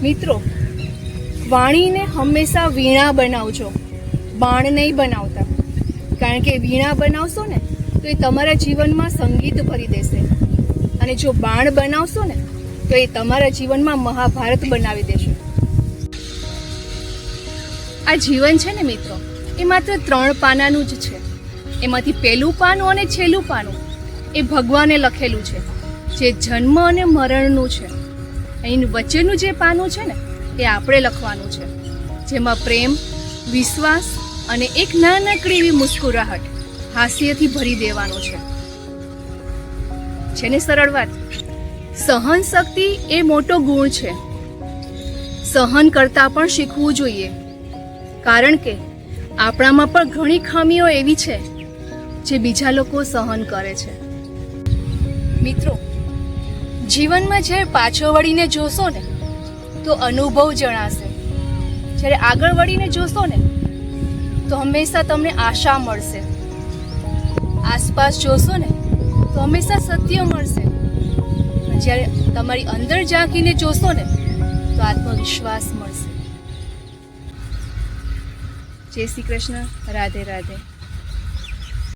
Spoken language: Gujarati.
મિત્રો, વાણીને હંમેશા વીણા બનાવજો, બાણ નહીં બનાવતા. કારણ કે વીણા બનાવશો ને તો એ તમારા જીવનમાં સંગીત ભરી દેશે, અને જો બાણ બનાવશો ને તો એ તમારા જીવનમાં મહાભારત બનાવી દેશે. આ જીવન છે ને મિત્રો, એ માત્ર 3 પાનાનું જ છે. એમાંથી પહેલું પાનું અને છેલ્લું પાનું એ ભગવાને લખેલું છે, જે જન્મ અને મરણનું છે. અહીંનું વચ્ચેનું જે પાનું છે ને એ આપણે લખવાનું છે, જેમાં પ્રેમ, વિશ્વાસ અને એક નાનકડી એવી મુસ્કુરાહટ હાસ્યથી ભરી દેવાનું છે ને સરળ વાત. સહન શક્તિ એ મોટો ગુણ છે. સહન કરતા પણ શીખવું જોઈએ, કારણ કે આપણામાં પણ ઘણી ખામીઓ એવી છે જે બીજા લોકો સહન કરે છે. મિત્રો, જીવનમાં જ્યારે પાછળ વળીને જોશો ને તો અનુભવ જણાશે. જ્યારે આગળ વળીને જોશો ને તો હંમેશા તમને આશા મળશે. આસપાસ જોશો ને તો હંમેશા સત્ય મળશે. જ્યારે તમારી અંદર ઝાંકીને જોશો ને તો આત્મવિશ્વાસ મળશે. જય શ્રી કૃષ્ણ. રાધે રાધે.